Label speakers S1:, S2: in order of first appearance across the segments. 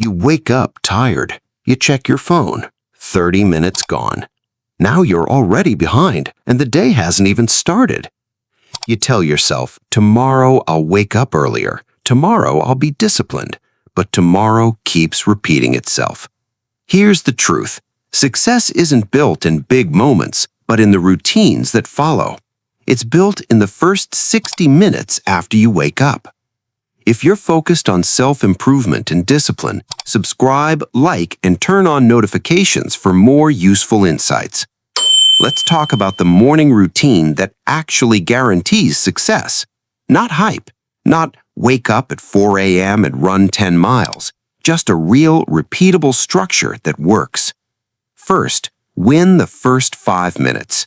S1: You wake up tired. You check your phone. 30 minutes gone. Now you're already behind, and the day hasn't even started. You tell yourself, tomorrow I'll wake up earlier. Tomorrow I'll be disciplined. But tomorrow keeps repeating itself. Here's the truth. Success isn't built in big moments, but in the routines that follow. It's built in the first 60 minutes after you wake up. If you're focused on self-improvement and discipline, subscribe, like, and turn on notifications for more useful insights. Let's talk about the morning routine that actually guarantees success. Not hype, not wake up at 4 a.m. and run 10 miles, just a real, repeatable structure that works. First, win the first 5 minutes.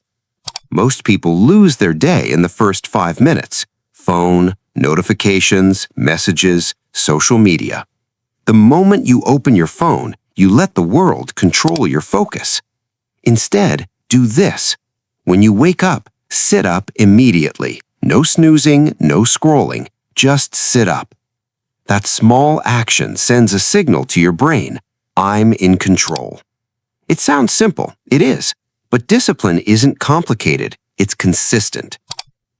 S1: Most people lose their day in the first 5 minutes. Phone, notifications, messages, social media. The moment you open your phone, you let the world control your focus. Instead, do this. When you wake up, sit up immediately. No snoozing, no scrolling. Just sit up. That small action sends a signal to your brain. I'm in control. It sounds simple. It is. But discipline isn't complicated. It's consistent.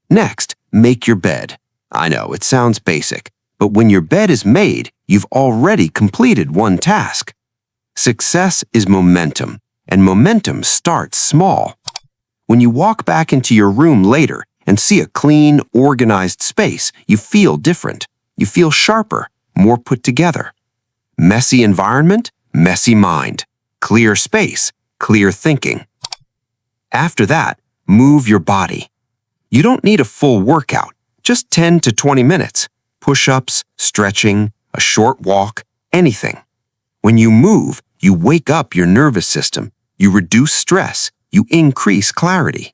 S1: Next, make your bed. I know, it sounds basic, but when your bed is made, you've already completed one task. Success is momentum, and momentum starts small. When you walk back into your room later and see a clean, organized space, you feel different. You feel sharper, more put together. Messy environment, messy mind. Clear space, clear thinking. After that, move your body. You don't need a full workout. Just 10 to 20 minutes, push-ups, stretching, a short walk, anything. When you move, you wake up your nervous system, you reduce stress, you increase clarity.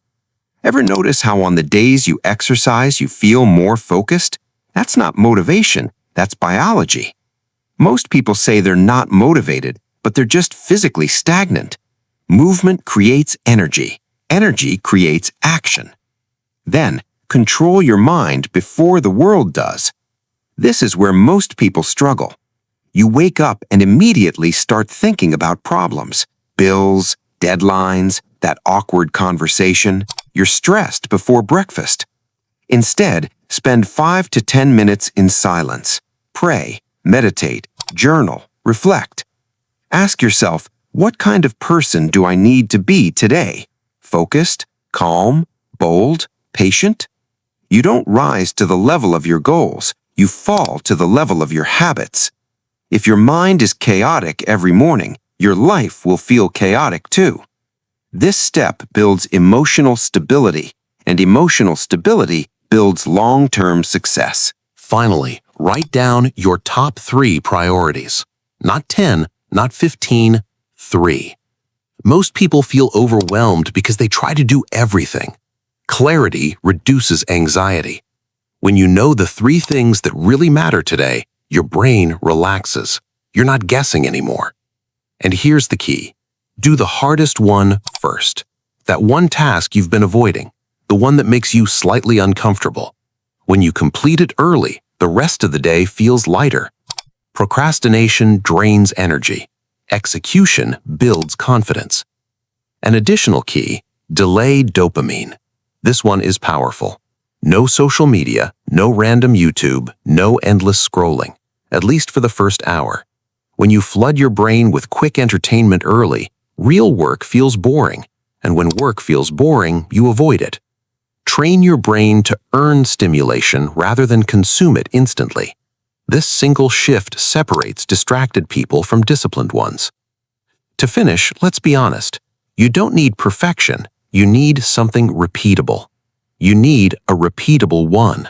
S1: Ever notice how on the days you exercise you feel more focused? That's not motivation, that's biology. Most people say they're not motivated, but they're just physically stagnant. Movement creates energy. Energy creates action. Then, control your mind before the world does. This is where most people struggle. You wake up and immediately start thinking about problems, bills, deadlines, that awkward conversation. You're stressed before breakfast. Instead, spend 5 to 10 minutes in silence. Pray, meditate, journal, reflect. Ask yourself, what kind of person do I need to be today? Focused, calm, bold, patient? You don't rise to the level of your goals, you fall to the level of your habits. If your mind is chaotic every morning, your life will feel chaotic too. This step builds emotional stability, and emotional stability builds long-term success.
S2: Finally, write down your top 3 priorities. Not 10, not 15, 3. Most people feel overwhelmed because they try to do everything. Clarity reduces anxiety. When you know the 3 things that really matter today, your brain relaxes. You're not guessing anymore. And here's the key. Do the hardest one first. That one task you've been avoiding, the one that makes you slightly uncomfortable. When you complete it early, the rest of the day feels lighter. Procrastination drains energy. Execution builds confidence. An additional key, delay dopamine. This one is powerful. No social media, no random YouTube, no endless scrolling, at least for the first hour. When you flood your brain with quick entertainment early, real work feels boring, and when work feels boring, you avoid it. Train your brain to earn stimulation rather than consume it instantly. This single shift separates distracted people from disciplined ones. To finish, let's be honest. You don't need perfection. You need something repeatable. You need a repeatable one.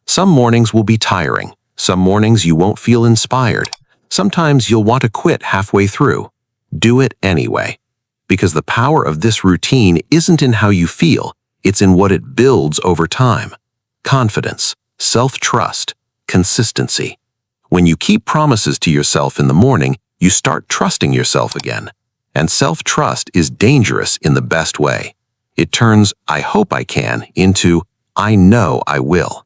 S2: Some mornings will be tiring. Some mornings you won't feel inspired. Sometimes you'll want to quit halfway through. Do it anyway. Because the power of this routine isn't in how you feel, it's in what it builds over time. Confidence, self-trust, consistency. When you keep promises to yourself in the morning, you start trusting yourself again. And self-trust is dangerous in the best way. It turns "I hope I can" into "I know I will."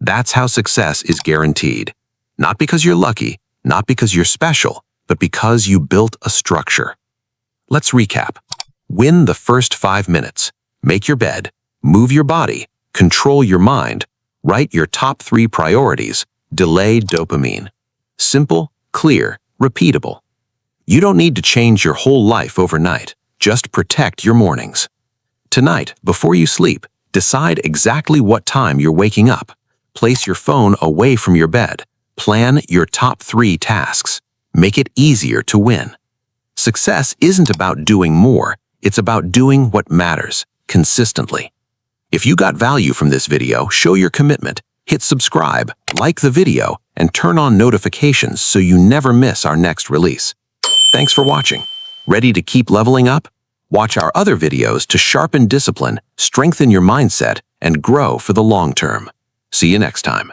S2: That's how success is guaranteed. Not because you're lucky, not because you're special, but because you built a structure. Let's recap. Win the first 5 minutes. Make your bed, move your body, control your mind, write your top 3 priorities, delay dopamine. Simple, clear, repeatable. You don't need to change your whole life overnight. Just protect your mornings. Tonight, before you sleep, decide exactly what time you're waking up. Place your phone away from your bed. Plan your top 3 tasks. Make it easier to win. Success isn't about doing more, it's about doing what matters, consistently. If you got value from this video, show your commitment, hit subscribe, like the video, and turn on notifications so you never miss our next release. Thanks for watching. Ready to keep leveling up? Watch our other videos to sharpen discipline, strengthen your mindset, and grow for the long term. See you next time.